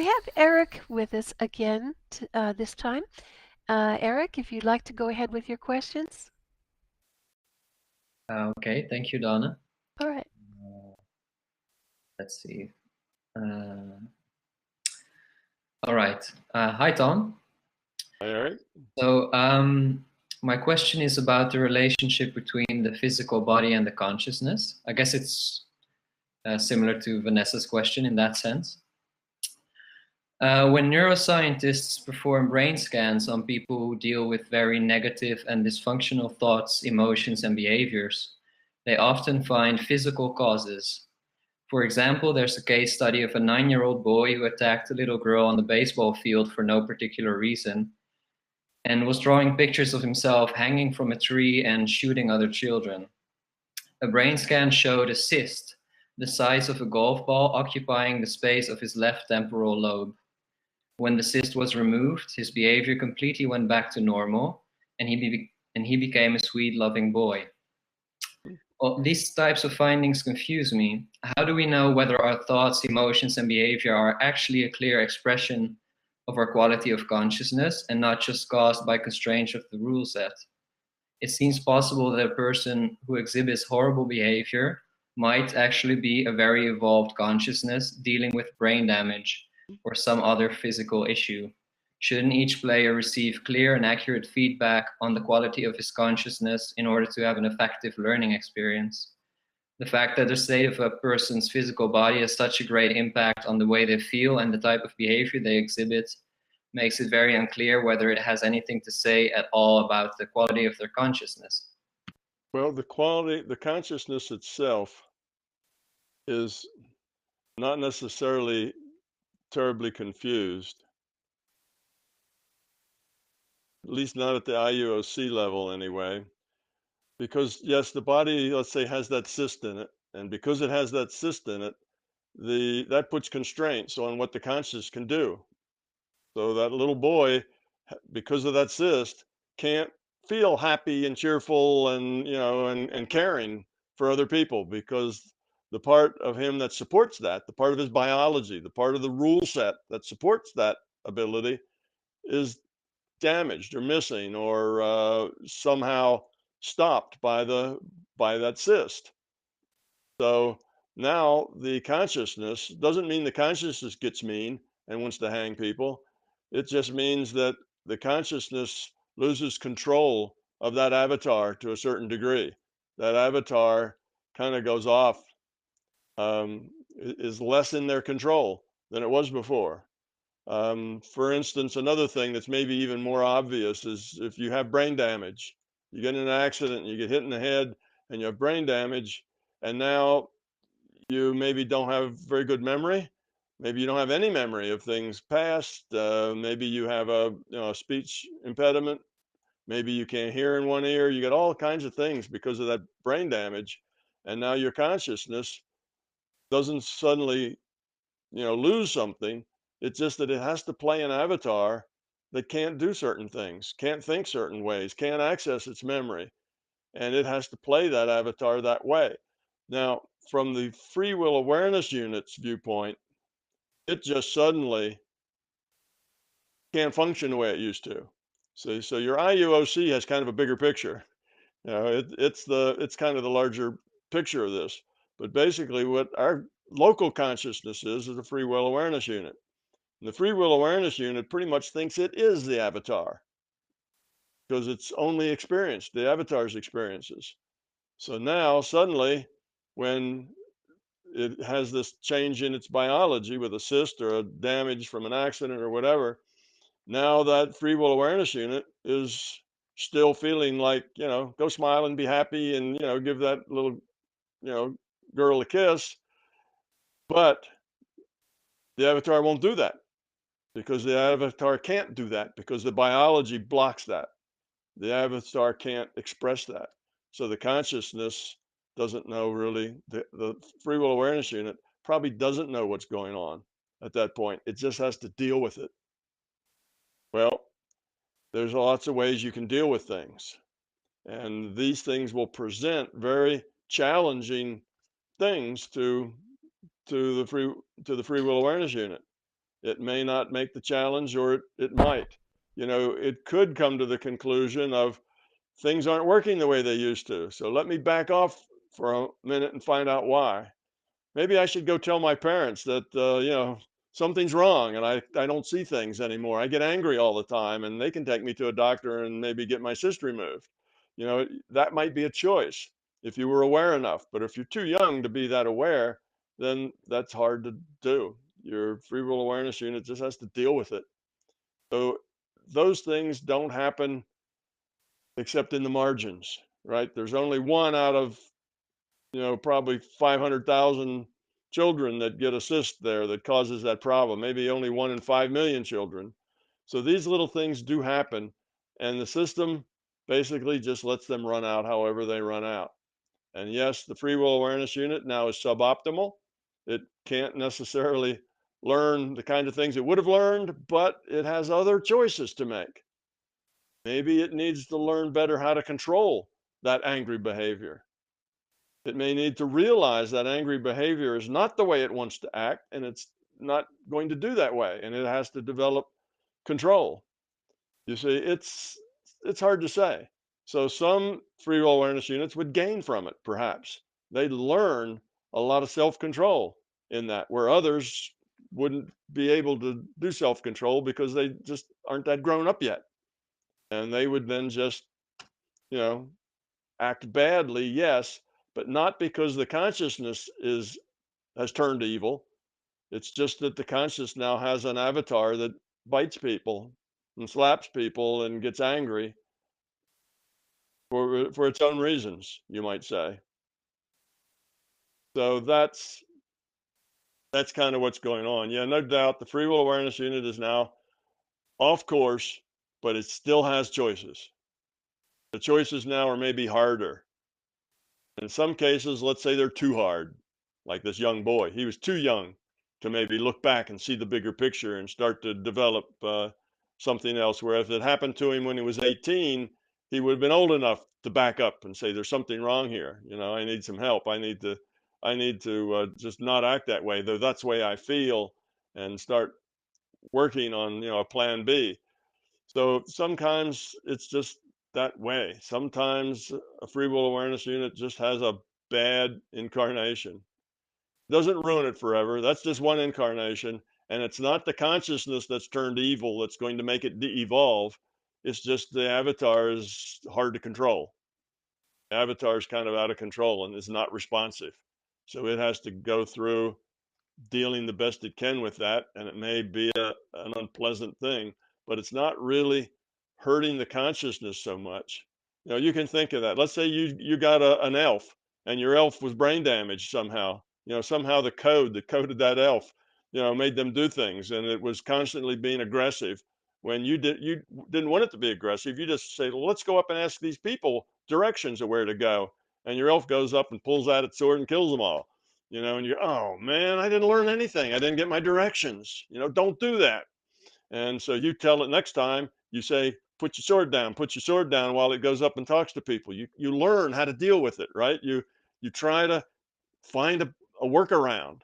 We have Eric with us again this time. Eric, if you'd like to go ahead with your questions. Okay, thank you, Donna. All right. Let's see. All right. Hi, Tom. Hi, Eric. So, my question is about the relationship between the physical body and the consciousness. I guess it's similar to Vanessa's question in that sense. When neuroscientists perform brain scans on people who deal with very negative and dysfunctional thoughts, emotions, and behaviors, they often find physical causes. For example, there's a case study of a 9-year-old boy who attacked a little girl on the baseball field for no particular reason and was drawing pictures of himself hanging from a tree and shooting other children. A brain scan showed a cyst the size of a golf ball occupying the space of his left temporal lobe. When the cyst was removed, his behavior completely went back to normal, and he became a sweet, loving boy. Well, these types of findings confuse me. How do we know whether our thoughts, emotions, and behavior are actually a clear expression of our quality of consciousness and not just caused by constraints of the rule set? It seems possible that a person who exhibits horrible behavior might actually be a very evolved consciousness dealing with brain damage or some other physical issue. Shouldn't each player receive clear and accurate feedback on the quality of his consciousness in order to have an effective learning experience? The fact that the state of a person's physical body has such a great impact on the way they feel and the type of behavior they exhibit makes it very unclear whether it has anything to say at all about the quality of their consciousness. Well, the consciousness itself is not necessarily terribly confused, at least not at the IUOC level anyway, because yes, the body, let's say, has that cyst in it, and because it has that cyst in it, that puts constraints on what the conscious can do. So that little boy, because of that cyst, can't feel happy and cheerful and and caring for other people, because the part of him that supports that, the part of his biology, the part of the rule set that supports that ability is damaged or missing or somehow stopped by that cyst. So now the consciousness doesn't mean the consciousness gets mean and wants to hang people. It just means that the consciousness loses control of that avatar to a certain degree. That avatar kind of goes off, is less in their control than it was before. For instance, another thing that's maybe even more obvious is if you have brain damage, you get in an accident, you get hit in the head, and you have brain damage, and now you maybe don't have very good memory. Maybe you don't have any memory of things past. Maybe you have a speech impediment. Maybe you can't hear in one ear. You get all kinds of things because of that brain damage. And now your consciousness doesn't suddenly, lose something. It's just that it has to play an avatar that can't do certain things, can't think certain ways, can't access its memory. And it has to play that avatar that way. Now, from the free will awareness unit's viewpoint, it just suddenly can't function the way it used to. So your IUOC has kind of a bigger picture. It's kind of the larger picture of this. But basically, what our local consciousness is a free will awareness unit. And the free will awareness unit pretty much thinks it is the avatar because it's only experienced the avatar's experiences. So now suddenly, when it has this change in its biology with a cyst or a damage from an accident or whatever, now that free will awareness unit is still feeling like, go smile and be happy and, give that little, girl a kiss. But the avatar won't do that because the avatar can't do that because the biology blocks that. The avatar can't express that. So the consciousness doesn't know really, the free will awareness unit probably doesn't know what's going on at that point. It just has to deal with it. Well, there's lots of ways you can deal with things. And these things will present very challenging things to the free will awareness unit. It may not make the challenge, or it might. It could come to the conclusion of things aren't working the way they used to. So let me back off for a minute and find out why. Maybe I should go tell my parents that, something's wrong and I don't see things anymore. I get angry all the time, and they can take me to a doctor and maybe get my cyst removed. That might be a choice if you were aware enough. But if you're too young to be that aware, then that's hard to do. Your free will awareness unit just has to deal with it. So those things don't happen except in the margins, right? There's only one out of, probably 500,000 children that get a cyst there that causes that problem. Maybe only 1 in 5 million children. So these little things do happen, and the system basically just lets them run out however they run out. And yes, the free will awareness unit now is suboptimal. It can't necessarily learn the kind of things it would have learned, but it has other choices to make. Maybe it needs to learn better how to control that angry behavior. It may need to realize that angry behavior is not the way it wants to act, and it's not going to do that way, and it has to develop control. You see, it's hard to say. So some free will awareness units would gain from it, perhaps. They'd learn a lot of self-control in that, where others wouldn't be able to do self-control because they just aren't that grown up yet. And they would then just, you know, act badly, yes, but not because the consciousness has turned evil. It's just that the conscious now has an avatar that bites people and slaps people and gets angry for its own reasons, you might say. So that's kind of what's going on. Yeah, no doubt the free will awareness unit is now off course, but it still has choices. The choices now are maybe harder. In some cases, let's say they're too hard, like this young boy. He was too young to maybe look back and see the bigger picture and start to develop something else. Where if it happened to him when he was 18, he would have been old enough to back up and say, "There's something wrong here. I need some help. I need to just not act that way, though that's the way I feel," and start working on a plan B. So sometimes it's just that way. Sometimes a free will awareness unit just has a bad incarnation. Doesn't ruin it forever. That's just one incarnation. And it's not the consciousness that's turned evil that's going to make it de-evolve. It's just the avatar is hard to control. The avatar is kind of out of control and is not responsive. So it has to go through dealing the best it can with that, and it may be an unpleasant thing, but it's not really hurting the consciousness so much. You can think of that. Let's say you got an elf, and your elf was brain damaged somehow. Somehow the code that coded that elf, made them do things, and it was constantly being aggressive. When you didn't want it to be aggressive, you just say, well, let's go up and ask these people directions of where to go, and your elf goes up and pulls out its sword and kills them all. And you're, oh man, I didn't learn anything. I didn't get my directions. Don't do that. And so you tell it next time, you say, put your sword down while it goes up and talks to people. You learn how to deal with it, right? You try to find a workaround.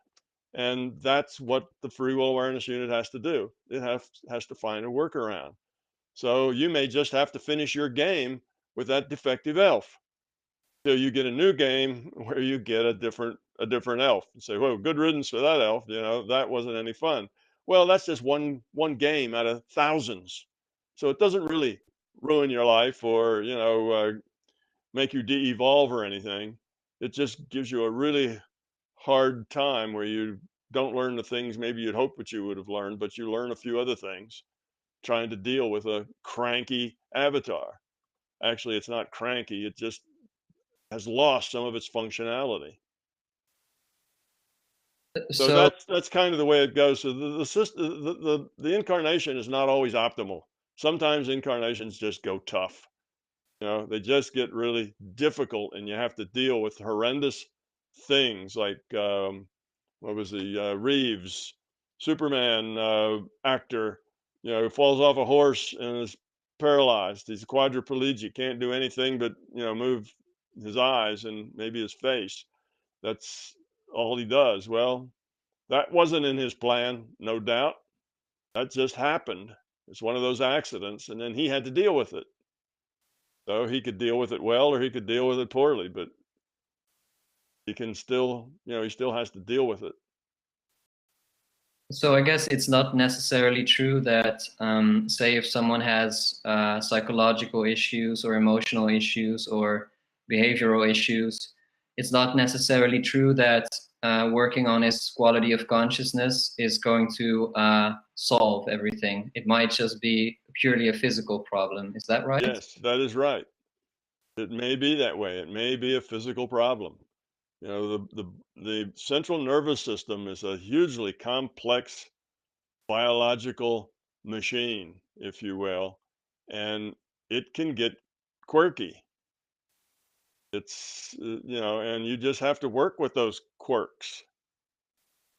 And that's what the free will awareness unit has to do. It has to find a workaround. So you may just have to finish your game with that defective elf. So you get a new game where you get a different elf and say, well, good riddance for that elf. That wasn't any fun. Well, that's just one game out of thousands. So it doesn't really ruin your life or, make you de-evolve or anything. It just gives you a really hard time where you don't learn the things maybe you'd hoped that you would have learned, but you learn a few other things trying to deal with a cranky avatar. Actually, it's not cranky. It just has lost some of its functionality. So So, that's kind of the way it goes. So the incarnation is not always optimal. Sometimes incarnations just go tough. They just get really difficult, and you have to deal with horrendous things like what was the Reeves, Superman actor, falls off a horse and is paralyzed. He's quadriplegic, can't do anything but move his eyes and maybe his face. That's all he does. Well, that wasn't in his plan, no doubt. That just happened. It's one of those accidents, and then he had to deal with it. So he could deal with it well, or he could deal with it poorly, but he can still, he still has to deal with it. So I guess it's not necessarily true that, say, if someone has psychological issues or emotional issues or behavioral issues, it's not necessarily true that working on his quality of consciousness is going to solve everything. It might just be purely a physical problem. Is that right? Yes, that is right. It may be that way. It may be a physical problem. The central nervous system is a hugely complex biological machine, if you will, and it can get quirky. And you just have to work with those quirks.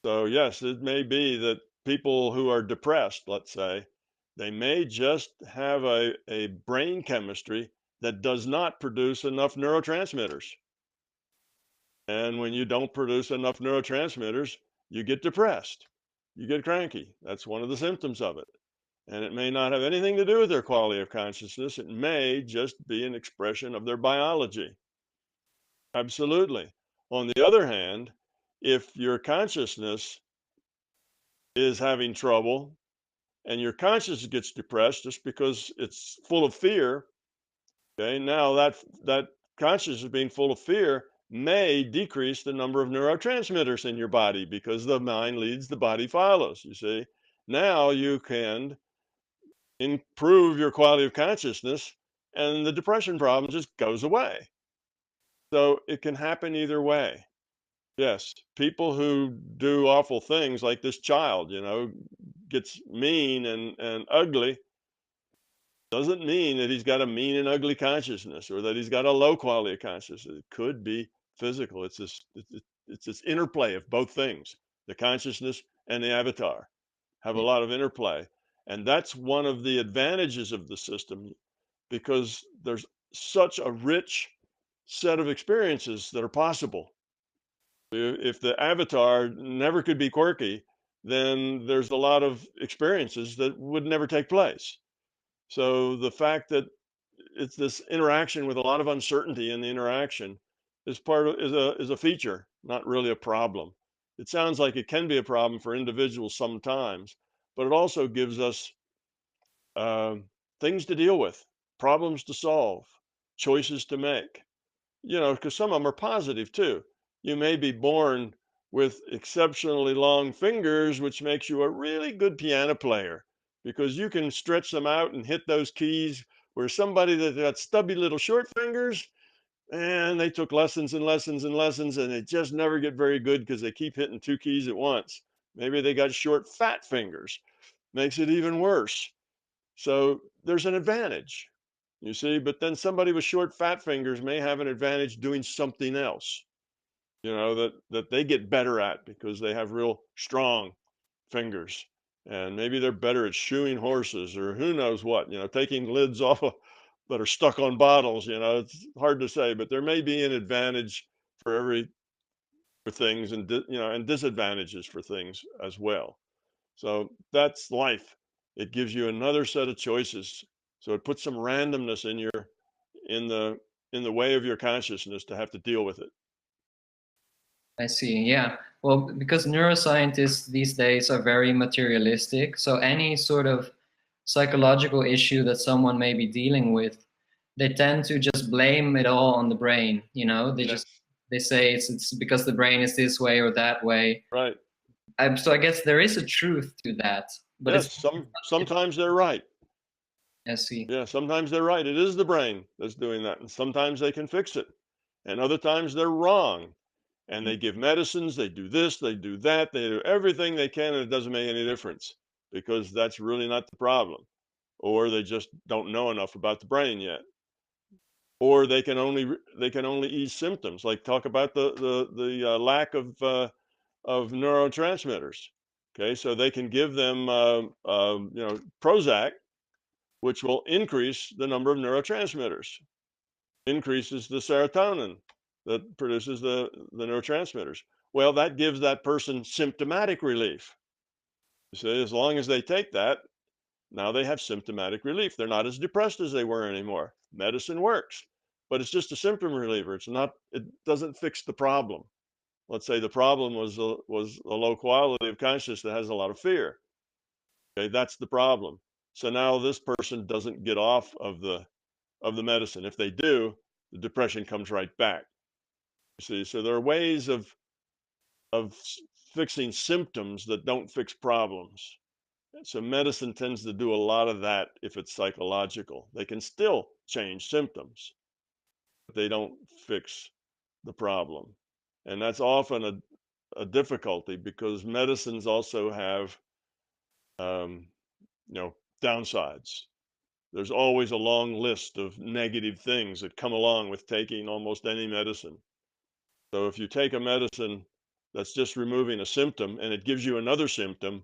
So, yes, it may be that people who are depressed, let's say, they may just have a brain chemistry that does not produce enough neurotransmitters. And when you don't produce enough neurotransmitters, you get depressed. You get cranky. That's one of the symptoms of it. And it may not have anything to do with their quality of consciousness. It may just be an expression of their biology. Absolutely. On the other hand, if your consciousness is having trouble and your consciousness gets depressed just because it's full of fear, okay, now that consciousness being full of fear may decrease the number of neurotransmitters in your body because the mind leads, the body follows, you see. Now you can improve your quality of consciousness and the depression problem just goes away. So it can happen either way. Yes, people who do awful things like this child, gets mean and ugly, doesn't mean that he's got a mean and ugly consciousness or that he's got a low quality of consciousness. It could be physical. It's this interplay of both things. The consciousness and the avatar have a lot of interplay. And that's one of the advantages of the system because there's such a rich set of experiences that are possible. If the avatar never could be quirky, then there's a lot of experiences that would never take place. So the fact that it's this interaction with a lot of uncertainty in the interaction is a feature, not really a problem. It sounds like it can be a problem for individuals sometimes, but it also gives us uh, things to deal with, problems to solve, choices to make. Because some of them are positive too. You may be born with exceptionally long fingers, which makes you a really good piano player because you can stretch them out and hit those keys where somebody that got stubby little short fingers and they took lessons and lessons and lessons and they just never get very good because they keep hitting two keys at once. Maybe they got short, fat fingers, makes it even worse. So there's an advantage, you see, but then somebody with short, fat fingers may have an advantage doing something else, that they get better at because they have real strong fingers. And maybe they're better at shoeing horses or who knows what, taking lids off that are stuck on bottles, it's hard to say, but there may be an advantage for things and, and disadvantages for things as well. So that's life. It gives you another set of choices. So it puts some randomness in the way of your consciousness to have to deal with it. I see. Yeah. Well, because neuroscientists these days are very materialistic, so any sort of psychological issue that someone may be dealing with, they tend to just blame it all on the brain. Yes. They say it's because the brain is this way or that way. Right. So I guess there is a truth to that, but Yes. Sometimes they're right. I see. Yeah. Sometimes they're right. It is the brain that's doing that, and sometimes they can fix it, and other times they're wrong. And they give medicines, they do this, they do that, they do everything they can, and it doesn't make any difference because that's really not the problem. Or they just don't know enough about the brain yet. Or they can only ease symptoms, like talk about the lack of neurotransmitters. Okay, so they can give them Prozac, which will increase the number of neurotransmitters, increases the serotonin that produces the neurotransmitters. Well, that gives that person symptomatic relief. You see, as long as they take that, now they have symptomatic relief. They're not as depressed as they were anymore. Medicine works, but it's just a symptom reliever. It doesn't fix the problem. Let's say the problem was a low quality of consciousness that has a lot of fear. Okay, that's the problem. So now this person doesn't get off of the medicine. If they do, the depression comes right back. You see, so there are ways of fixing symptoms that don't fix problems. So medicine tends to do a lot of that if it's psychological. They can still change symptoms, but they don't fix the problem. And that's often a difficulty because medicines also have, um, downsides. There's always a long list of negative things that come along with taking almost any medicine. So if you take a medicine that's just removing a symptom and it gives you another symptom,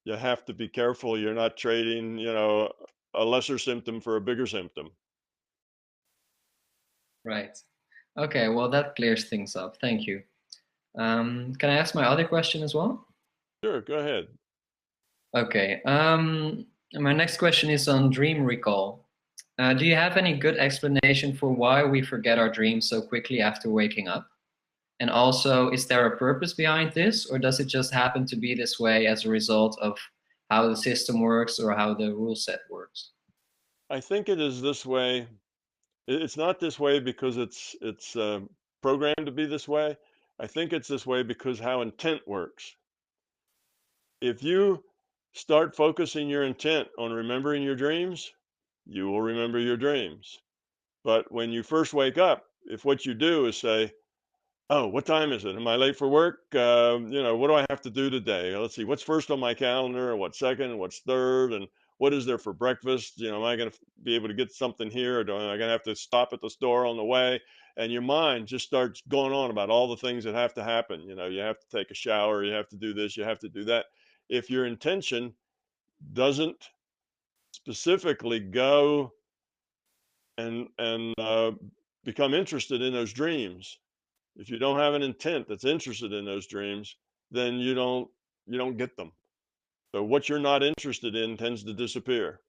you have to be careful you're not trading, a lesser symptom for a bigger symptom. Right. Okay, well, that clears things up. Thank you. Can I ask my other question as well? Sure, go ahead. Okay. My next question is on dream recall. Do you have any good explanation for why we forget our dreams so quickly after waking up? And also, is there a purpose behind this, or does it just happen to be this way as a result of how the system works or how the rule set works? I think it is this way. It's not this way because it's programmed to be this way. I think it's this way because how intent works. If you start focusing your intent on remembering your dreams, you will remember your dreams. But when you first wake up, if what you do is say, "Oh, what time is it? Am I late for work? What do I have to do today? Let's see, what's first on my calendar, and what's second, and what's third, and what is there for breakfast? Am I going to be able to get something here, or am I going to have to stop at the store on the way?" And your mind just starts going on about all the things that have to happen. You have to take a shower, you have to do this, you have to do that. If your intention doesn't specifically go and become interested in those dreams, if you don't have an intent that's interested in those dreams, then you don't get them. So what you're not interested in tends to disappear.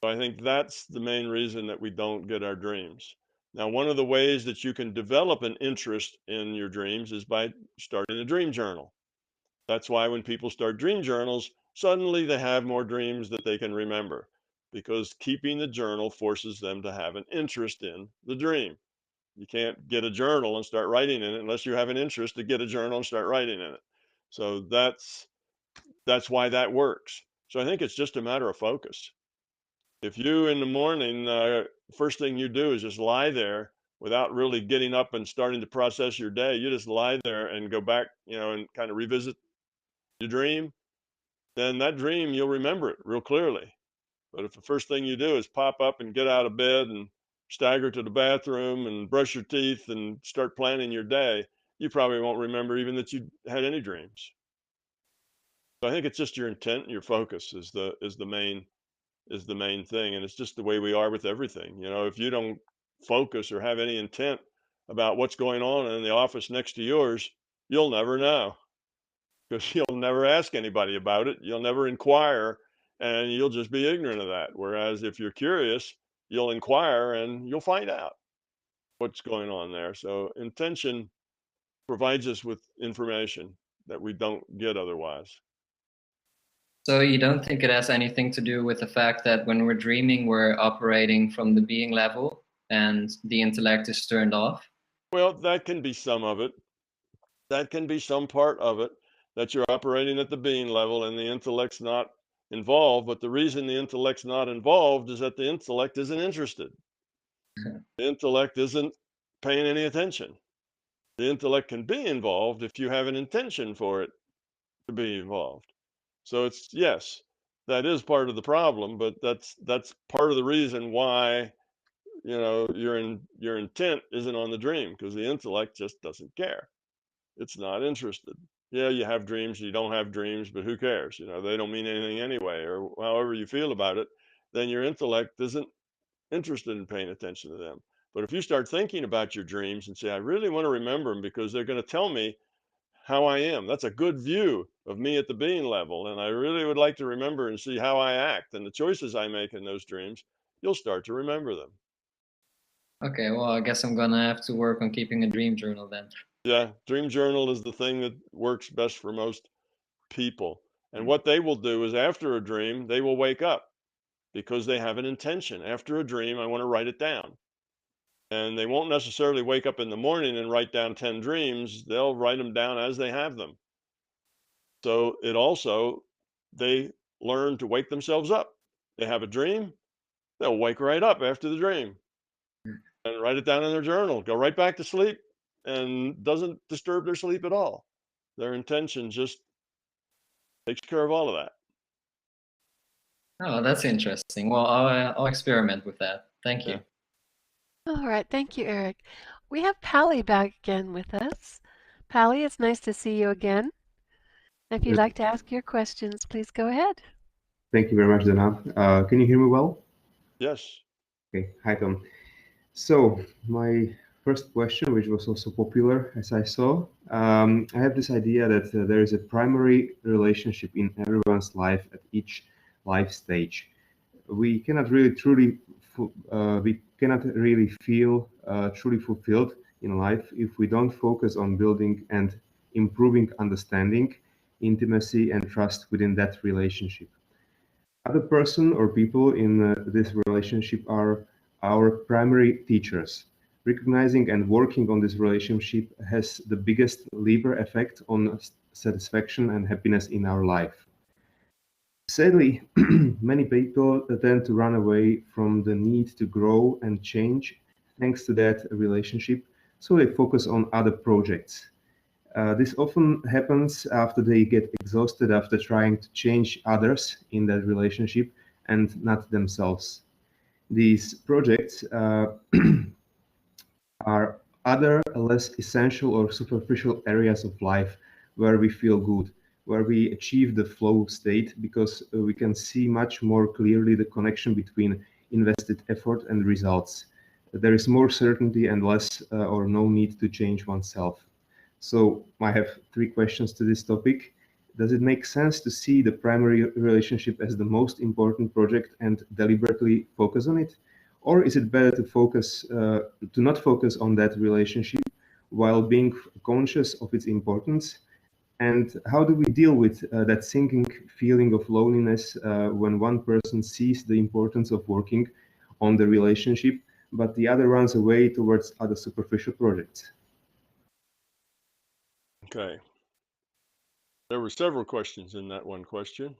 So I think that's the main reason that we don't get our dreams. Now, one of the ways that you can develop an interest in your dreams is by starting a dream journal. That's why when people start dream journals, suddenly they have more dreams that they can remember because keeping the journal forces them to have an interest in the dream. You can't get a journal and start writing in it unless you have an interest to get a journal and start writing in it. So that's why that works. So I think it's just a matter of focus. If you in the morning, first thing you do is just lie there without really getting up and starting to process your day, you just lie there and go back, and kind of revisit your dream, then that dream, you'll remember it real clearly. But if the first thing you do is pop up and get out of bed and stagger to the bathroom and brush your teeth and start planning your day, you probably won't remember even that you had any dreams. So I think it's just your intent and your focus is the main thing, and it's just the way we are with everything. If you don't focus or have any intent about what's going on in the office next to yours, you'll never know because you'll never ask anybody about it. You'll never inquire, and you'll just be ignorant of that. Whereas if you're curious, you'll inquire and you'll find out what's going on there. So intention provides us with information that we don't get otherwise. So you don't think it has anything to do with the fact that when we're dreaming, we're operating from the being level and the intellect is turned off? Well, that can be some of it. That can be some part of it, that you're operating at the being level and the intellect's not involved. But the reason the intellect's not involved is that the intellect isn't interested. The intellect isn't paying any attention. The intellect can be involved if you have an intention for it to be involved. So it's, yes, that is part of the problem, but that's part of the reason why your intent isn't on the dream, because the intellect just doesn't care. It's not interested. Yeah, you have dreams, you don't have dreams, but who cares? They don't mean anything anyway, or however you feel about it. Then your intellect isn't interested in paying attention to them. But if you start thinking about your dreams and say, I really want to remember them because they're going to tell me how I am. That's a good view of me at the being level. And I really would like to remember and see how I act and the choices I make in those dreams. You'll start to remember them. Okay, well, I guess I'm gonna have to work on keeping a dream journal then. Yeah, dream journal is the thing that works best for most people. And what they will do is after a dream, they will wake up because they have an intention. After a dream, I want to write it down. And they won't necessarily wake up in the morning and write down 10 dreams. They'll write them down as they have them. So it also, they learn to wake themselves up. They have a dream, they'll wake right up after the dream and write it down in their journal, go right back to sleep, and doesn't disturb their sleep at all. Their intention just takes care of all of that. Oh, that's interesting. Well, I'll experiment with that. Thank you. Yeah. All right, thank you, Eric. We have Pally back again with us. Pally, it's nice to see you again. If you'd Yes. like to ask your questions, please go ahead. Thank you very much, Dana. Can you hear me well? Yes. Okay. Hi, Tom. So my first question, which was also popular as I saw, I have this idea that there is a primary relationship in everyone's life at each life stage. We cannot really feel truly fulfilled in life if we don't focus on building and improving understanding, intimacy, and trust within that relationship. Other person or people in this relationship are our primary teachers. Recognizing and working on this relationship has the biggest lever effect on satisfaction and happiness in our life. Sadly, many people tend to run away from the need to grow and change thanks to that relationship, so they focus on other projects. This often happens after they get exhausted after trying to change others in that relationship and not themselves. These projects are other less essential or superficial areas of life where we feel good, where we achieve the flow state because we can see much more clearly the connection between invested effort and results. There is more certainty and less or no need to change oneself. So I have three questions to this topic. Does it make sense to see the primary relationship as the most important project and deliberately focus on it? Or is it better to not focus on that relationship while being conscious of its importance? And how do we deal with that sinking feeling of loneliness when one person sees the importance of working on the relationship, but the other runs away towards other superficial projects? Okay. There were several questions in that one question.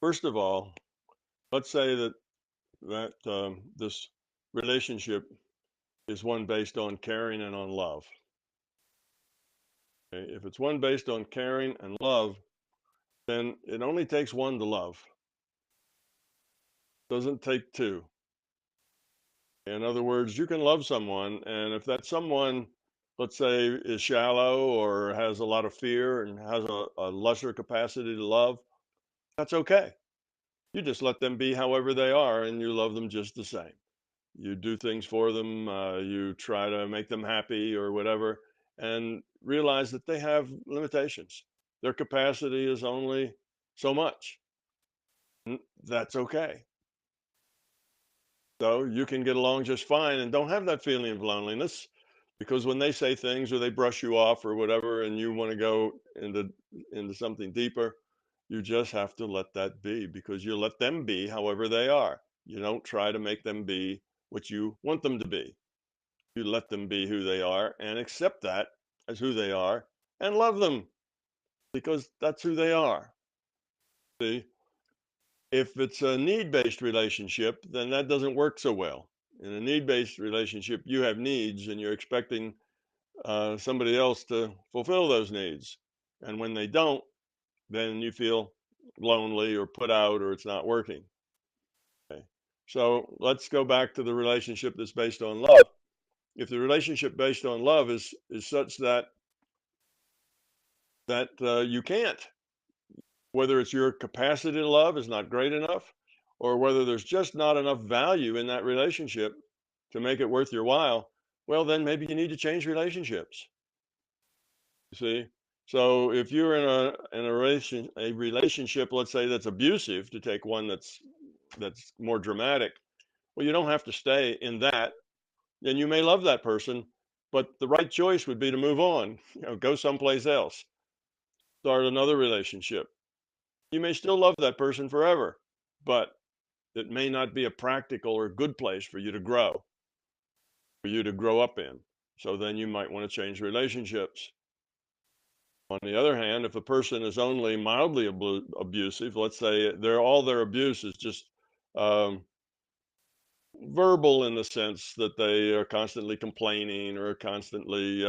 First of all, let's say that this relationship is one based on caring and on love. Okay? If it's one based on caring and love, then it only takes one to love. It doesn't take two. In other words, you can love someone, and if that someone, let's say, is shallow or has a lot of fear and has a lesser capacity to love, that's okay. You just let them be however they are, and you love them just the same. You do things for them, you try to make them happy or whatever, and realize that they have limitations. Their capacity is only so much. That's okay. So you can get along just fine and don't have that feeling of loneliness, because when they say things or they brush you off or whatever and you want to go into something deeper, you just have to let that be, because you let them be however they are. You don't try to make them be what you want them to be. You let them be who they are and accept that as who they are and love them because that's who they are. See, if it's a need-based relationship, then that doesn't work so well. In a need-based relationship, you have needs and you're expecting somebody else to fulfill those needs. And when they don't, then you feel lonely or put out or it's not working. Okay. So let's go back to the relationship that's based on love. If the relationship based on love is such that you can't, whether it's your capacity to love is not great enough, or whether there's just not enough value in that relationship to make it worth your while, well, then maybe you need to change relationships. You see? So if you're in a relationship, let's say that's abusive, to take one that's more dramatic, well, you don't have to stay in that. And you may love that person, but the right choice would be to move on, go someplace else, start another relationship. You may still love that person forever, but it may not be a practical or good place for you to grow, up in. So then you might want to change relationships. On the other hand, if a person is only mildly abusive, let's say all their abuse is just um, verbal, in the sense that they are constantly complaining or constantly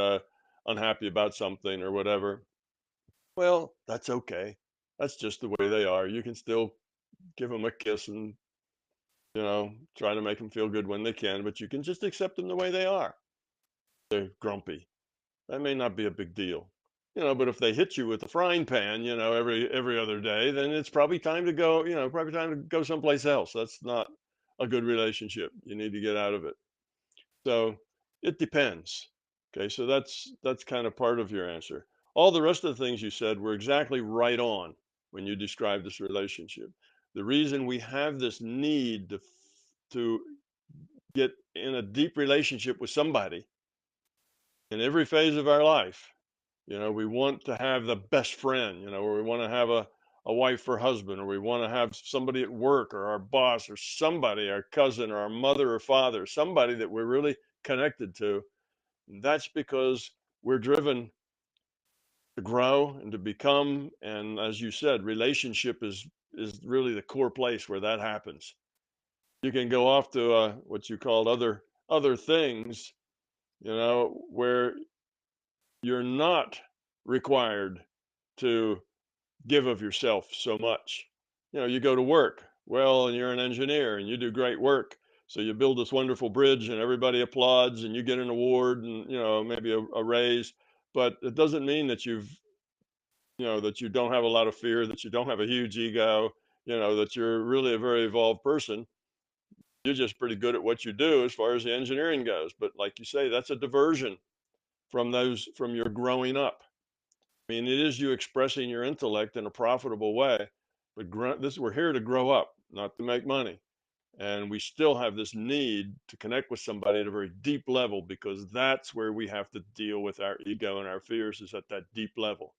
unhappy about something or whatever, well, that's okay. That's just the way they are. You can still give them a kiss and, try to make them feel good when they can, but you can just accept them the way they are. They're grumpy. That may not be a big deal. But if they hit you with a frying pan, every other day, then it's probably time to go, someplace else. That's not a good relationship. You need to get out of it. So it depends. Okay, so that's kind of part of your answer. All the rest of the things you said were exactly right on when you described this relationship. The reason we have this need to get in a deep relationship with somebody in every phase of our life. We want to have the best friend, or we want to have a wife or husband, or we want to have somebody at work, or our boss, or somebody, our cousin, or our mother or father, somebody that we're really connected to. That's because we're driven to grow and to become. And as you said, relationship is really the core place where that happens. You can go off to what you called other things, where you're not required to give of yourself so much. You go to work, well, and you're an engineer and you do great work. So you build this wonderful bridge and everybody applauds and you get an award and, maybe a raise. But it doesn't mean that that you don't have a lot of fear, that you don't have a huge ego, that you're really a very evolved person. You're just pretty good at what you do as far as the engineering goes. But like you say, that's a diversion from your growing up. I mean, it is you expressing your intellect in a profitable way, but we're here to grow up, not to make money. And we still have this need to connect with somebody at a very deep level, because that's where we have to deal with our ego and our fears, is at that deep level,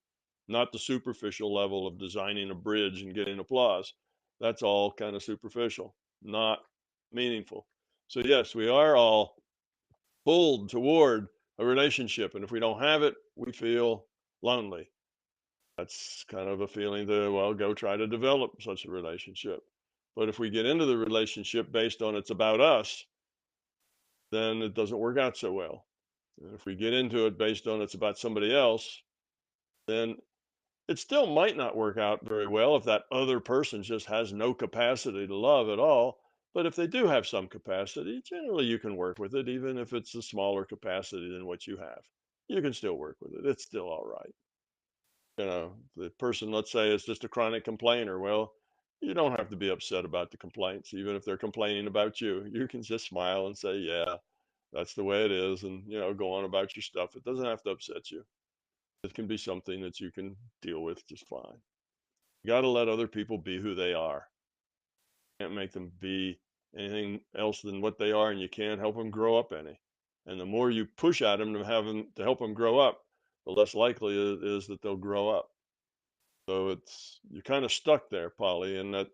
not the superficial level of designing a bridge and getting applause. That's all kind of superficial, not meaningful. So yes, we are all pulled toward a relationship. And if we don't have it, we feel lonely. That's kind of a feeling that, well, go try to develop such a relationship. But if we get into the relationship based on it's about us, then it doesn't work out so well. And if we get into it based on it's about somebody else, then it still might not work out very well if that other person just has no capacity to love at all. But if they do have some capacity, generally you can work with it, even if it's a smaller capacity than what you have. You can still work with it. It's still all right. The person, let's say, is just a chronic complainer. Well, you don't have to be upset about the complaints, even if they're complaining about you. You can just smile and say, yeah, that's the way it is, and, go on about your stuff. It doesn't have to upset you. It can be something that you can deal with just fine. You got to let other people be who they are. You can't make them be anything else than what they are, and you can't help them grow up any. And the more you push at them to help them grow up, the less likely it is that they'll grow up. So you're kind of stuck there, Polly, and that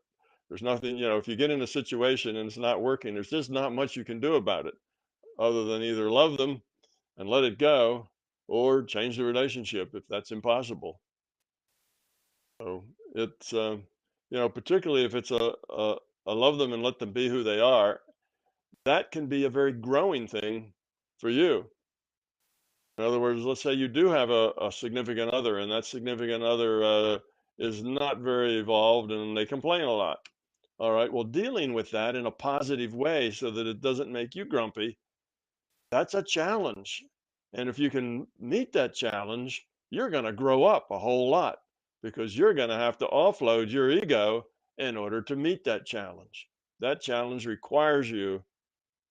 there's nothing, if you get in a situation and it's not working, there's just not much you can do about it, other than either love them and let it go, or change the relationship if that's impossible. So it's, particularly if it's a love them and let them be who they are, that can be a very growing thing for you. In other words, let's say you do have a significant other, and that significant other is not very evolved and they complain a lot. All right, well, dealing with that in a positive way so that it doesn't make you grumpy, that's a challenge. And if you can meet that challenge, you're going to grow up a whole lot, because you're going to have to offload your ego in order to meet that challenge. That challenge requires you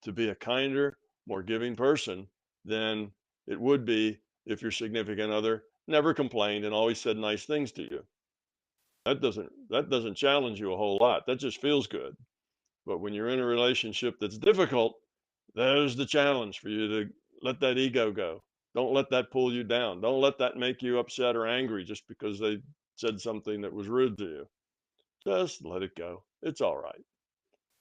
to be a kinder, more giving person than it would be if your significant other never complained and always said nice things to you. That doesn't challenge you a whole lot. That just feels good. But when you're in a relationship that's difficult, there's the challenge for you to let that ego go. Don't let that pull you down. Don't let that make you upset or angry just because they said something that was rude to you. Just let it go. It's all right.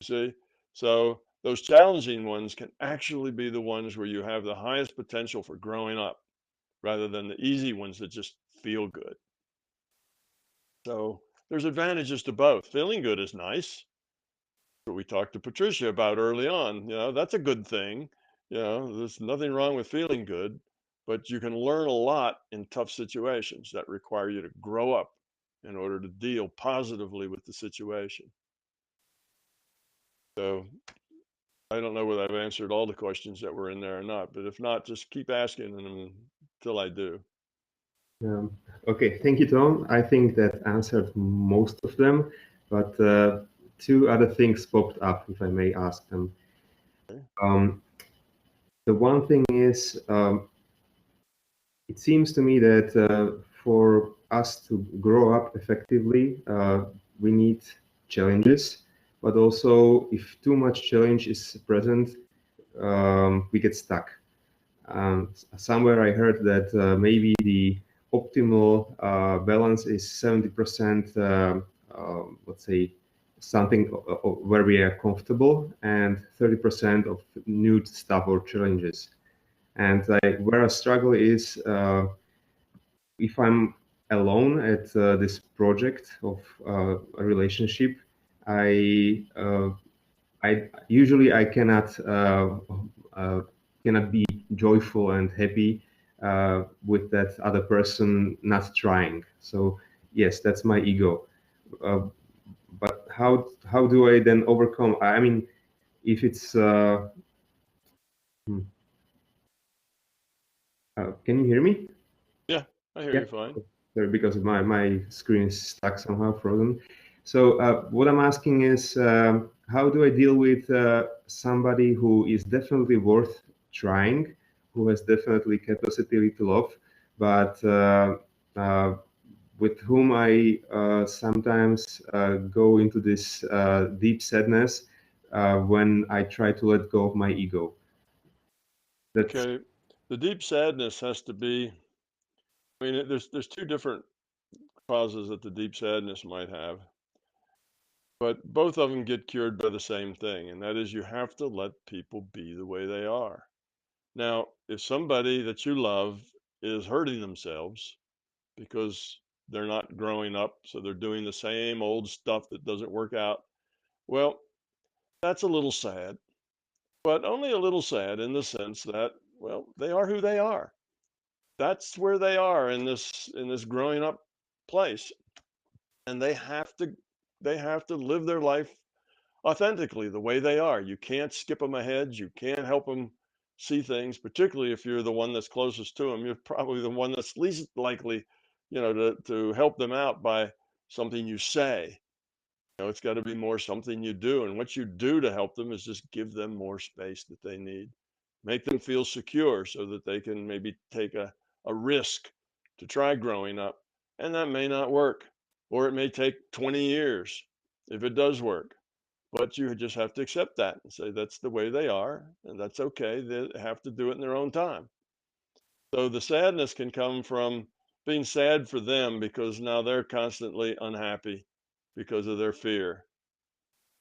See? So those challenging ones can actually be the ones where you have the highest potential for growing up rather than the easy ones that just feel good. So there's advantages to both. Feeling good is nice. What we talked to Patricia about early on, that's a good thing. There's nothing wrong with feeling good, but you can learn a lot in tough situations that require you to grow up in order to deal positively with the situation. So I don't know whether I've answered all the questions that were in there or not, but if not, just keep asking them until I do. Okay, thank you, Tom. I think that answered most of them, but two other things popped up, if I may ask them. Okay. The one thing is, it seems to me that for us to grow up effectively, we need challenges, but also if too much challenge is present, we get stuck. Somewhere I heard that maybe the optimal balance is 70%, let's say, something where we are comfortable, and 30% of new stuff or challenges. And where I struggle is if I'm alone at this project of a relationship, I usually I cannot be joyful and happy with that other person not trying. So yes, that's my ego. But how do I then overcome? I mean, if it's can you hear me? Yeah, I hear you fine. Sorry, because my screen is stuck somehow, frozen. So what I'm asking is, how do I deal with somebody who is definitely worth trying, who has definitely capacity to love, but with whom I sometimes go into this deep sadness when I try to let go of my ego. Okay, the deep sadness has to be. I mean, there's two different causes that the deep sadness might have, but both of them get cured by the same thing, and that is you have to let people be the way they are. Now, if somebody that you love is hurting themselves because they're not growing up, so they're doing the same old stuff that doesn't work out, well, that's a little sad, but only a little sad in the sense that, well, they are who they are. That's where they are in this growing up place, and they have to live their life authentically the way they are. You can't skip them ahead. You can't help them see things, particularly if you're the one that's closest to them. You're probably the one that's least likely, to help them out by something you say. It's got to be more something you do. And what you do to help them is just give them more space that they need. Make them feel secure so that they can maybe take a risk to try growing up. And that may not work, or it may take 20 years if it does work. But you just have to accept that and say that's the way they are, and that's okay. They have to do it in their own time. So the sadness can come from being sad for them because now they're constantly unhappy because of their fear.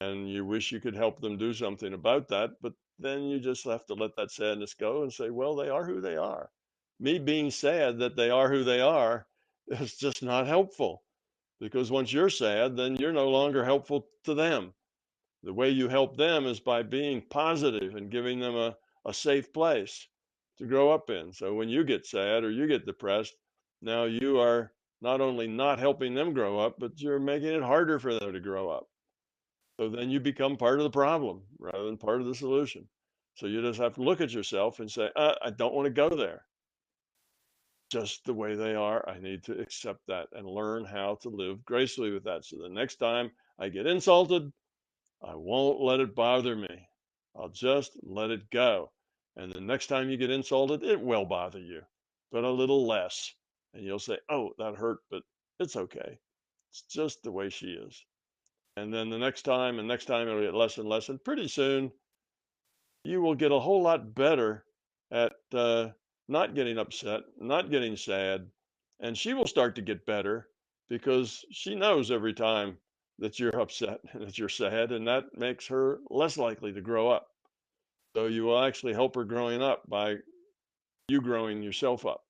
And you wish you could help them do something about that, but then you just have to let that sadness go and say, well, they are who they are. Me being sad that they are who they are is just not helpful, because once you're sad, then you're no longer helpful to them. The way you help them is by being positive and giving them a safe place to grow up in. So when you get sad or you get depressed, now you are not only not helping them grow up, but you're making it harder for them to grow up. So then you become part of the problem rather than part of the solution. So you just have to look at yourself and say, I don't want to go there. Just the way they are, I need to accept that and learn how to live gracefully with that. So the next time I get insulted, I won't let it bother me. I'll just let it go. And the next time you get insulted, it will bother you, but a little less. And you'll say, oh, that hurt, but it's okay. It's just the way she is. And then the next time and next time it'll get less and less. And pretty soon you will get a whole lot better at not getting upset, not getting sad. And she will start to get better because she knows every time that you're upset and that you're sad, and that makes her less likely to grow up. So you will actually help her growing up by you growing yourself up.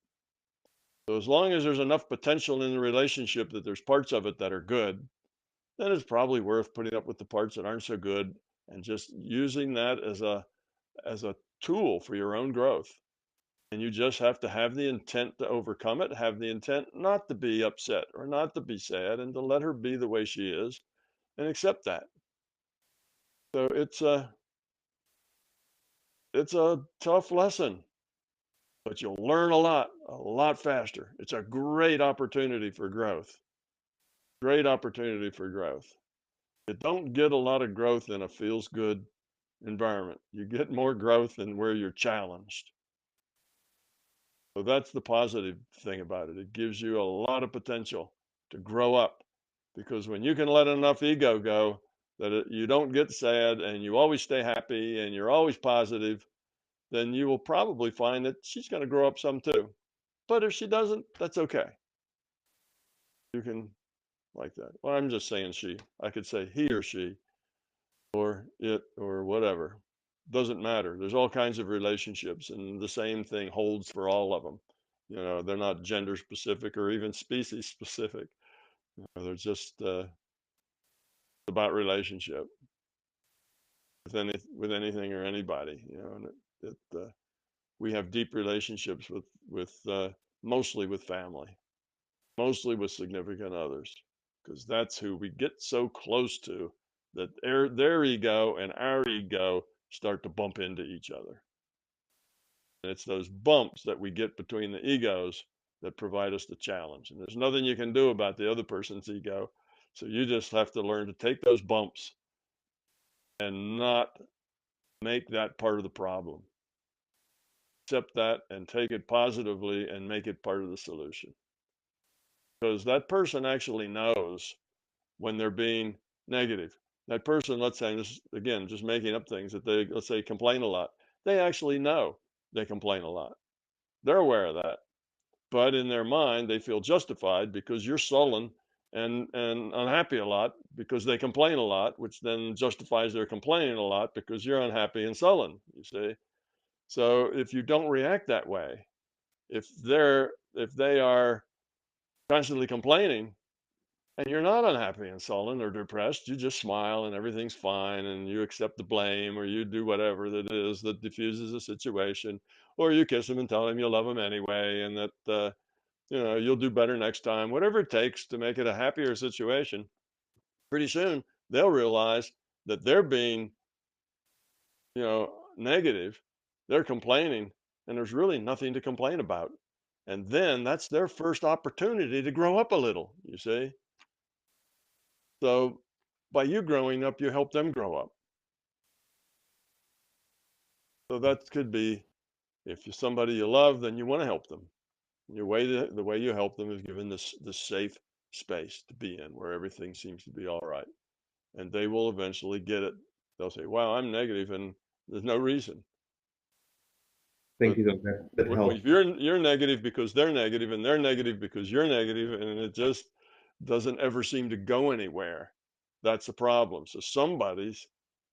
So as long as there's enough potential in the relationship that there's parts of it that are good, then it's probably worth putting up with the parts that aren't so good and just using that as a tool for your own growth. And you just have to have the intent to overcome it, have the intent not to be upset or not to be sad, and to let her be the way she is and accept that. So it's a tough lesson, but you'll learn a lot faster. It's a great opportunity for growth. Great opportunity for growth. You don't get a lot of growth in a feels good environment. You get more growth in where you're challenged. So that's the positive thing about it. It gives you a lot of potential to grow up, because when you can let enough ego go that you don't get sad and you always stay happy and you're always positive, then you will probably find that she's going to grow up some too. But if she doesn't, that's okay. You can like that. Well, I'm just saying she. I could say he or she or it or whatever. Doesn't matter. There's all kinds of relationships, and the same thing holds for all of them. You know, they're not gender specific or even species specific. You know, they're just about relationship with anything or anybody. You know, and we have deep relationships with mostly with family, mostly with significant others, because that's who we get so close to that their ego and our ego start to bump into each other. And it's those bumps that we get between the egos that provide us the challenge. And there's nothing you can do about the other person's ego. So you just have to learn to take those bumps and not make that part of the problem. Accept that and take it positively and make it part of the solution. Because that person actually knows when they're being negative. That person, let's say, again, just making up things, that they, let's say, complain a lot. They actually know they complain a lot. They're aware of that. But in their mind, they feel justified because you're sullen and unhappy a lot because they complain a lot, which then justifies their complaining a lot because you're unhappy and sullen, you see. So if you don't react that way, if they are constantly complaining and you're not unhappy and sullen or depressed, you just smile and everything's fine and you accept the blame, or you do whatever that is that diffuses the situation, or you kiss them and tell them you love them anyway and that you know, you'll do better next time, whatever it takes to make it a happier situation. Pretty soon they'll realize that they're being, you know, negative, they're complaining, and there's really nothing to complain about. And then that's their first opportunity to grow up a little, you see. So by you growing up, you help them grow up. So that could be, if you're somebody you love, then you want to help them. The way you help them is given this safe space to be in, where everything seems to be all right. And they will eventually get it. They'll say, wow, I'm negative and there's no reason. Thank you, Doctor. That helps. If you're negative because they're negative and they're negative because you're negative, and it just doesn't ever seem to go anywhere, that's a problem. So somebody's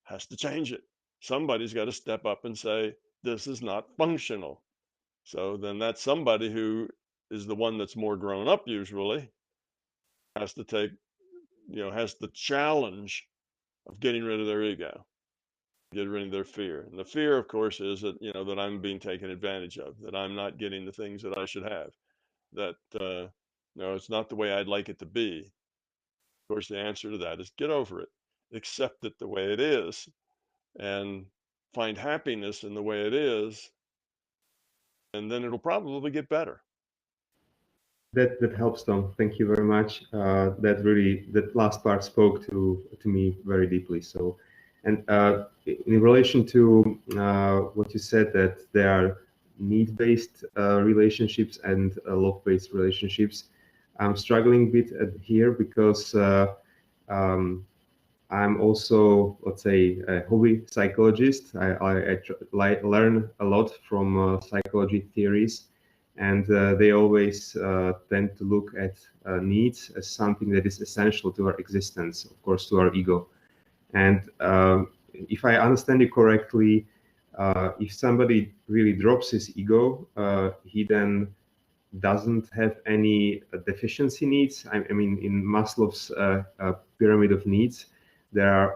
has to change it. Somebody's got to step up and say, this is not functional. So then that somebody, who is the one that's more grown up usually, has to take, you know, has the challenge of getting rid of their ego, get rid of their fear. And the fear, of course, is that, you know, that I'm being taken advantage of, that I'm not getting the things that I should have, that, no, it's not the way I'd like it to be. Of course, the answer to that is get over it, accept it the way it is, and find happiness in the way it is, and then it'll probably get better. That helps, Tom. Thank you very much. That last part spoke to me very deeply. So And in relation to what you said, that there are need-based relationships and love-based relationships, I'm struggling a bit here because I'm also, let's say, a hobby psychologist. I learn a lot from psychology theories, and they always tend to look at needs as something that is essential to our existence, of course, to our ego. And if I understand you correctly, if somebody really drops his ego, he then doesn't have any deficiency needs. I mean, in Maslow's pyramid of needs, there are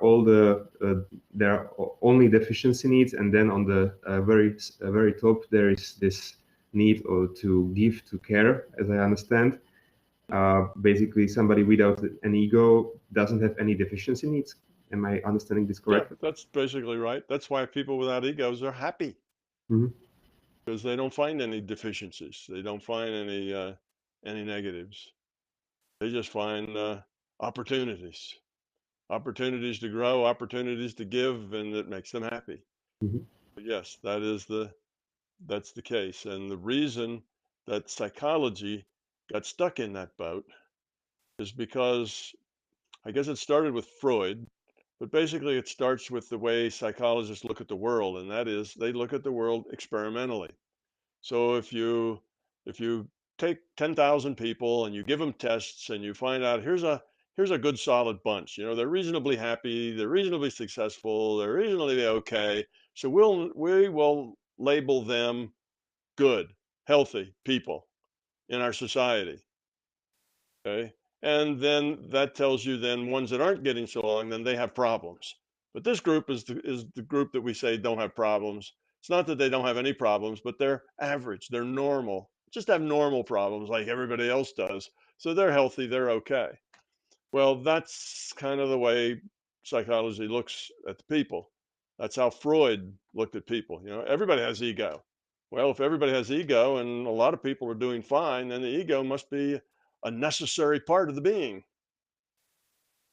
there are only deficiency needs, and then on the very top there is this need to give, to care, as I understand. Basically, somebody without an ego doesn't have any deficiency needs. Am I understanding this correctly? Yeah, that's basically right. That's why people without egos are happy. Mhm. Because they don't find any deficiencies. They don't find any negatives. They just find opportunities, opportunities to grow, opportunities to give, and it makes them happy. Mhm. But yes, that's the case. And the reason that psychology got stuck in that boat is because I guess it started with Freud, but basically it starts with the way psychologists look at the world, and that is they look at the world experimentally. So if you take 10,000 people and you give them tests and you find out here's a good solid bunch, you know, they're reasonably happy, they're reasonably successful, they're reasonably okay. So we will label them good, healthy people in our society. Okay. And then that tells you then ones that aren't getting so along, then they have problems. But this group is the group that we say don't have problems. It's not that they don't have any problems, but they're average, they're normal, just have normal problems like everybody else does. So they're healthy, they're okay. Well, that's kind of the way psychology looks at the people. That's how Freud looked at people. You know, everybody has ego. Well, if everybody has ego and a lot of people are doing fine, then the ego must be a necessary part of the being.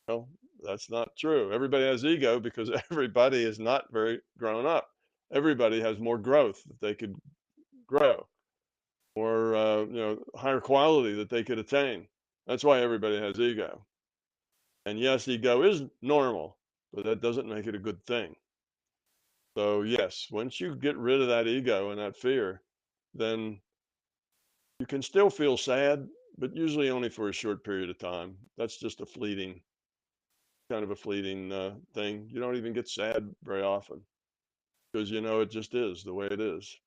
Well, that's not true. Everybody has ego because everybody is not very grown up. Everybody has more growth that they could grow, or higher quality that they could attain. That's why everybody has ego. And yes, ego is normal, but that doesn't make it a good thing. So yes, once you get rid of that ego and that fear, then you can still feel sad, but usually only for a short period of time. That's just a fleeting, kind of a fleeting thing. You don't even get sad very often because you know it just is the way it is.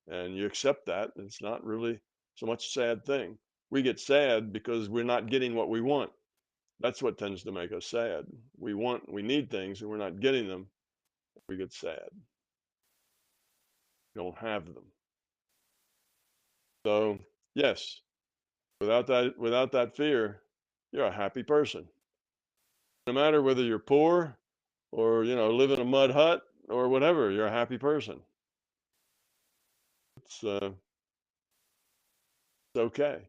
And you accept that. It's not really so much a sad thing. We get sad because we're not getting what we want. That's what tends to make us sad. We need things and we're not getting them. We get sad. We don't have them. So yes, without that fear, you're a happy person. No matter whether you're poor or live in a mud hut or whatever, you're a happy person. It's okay.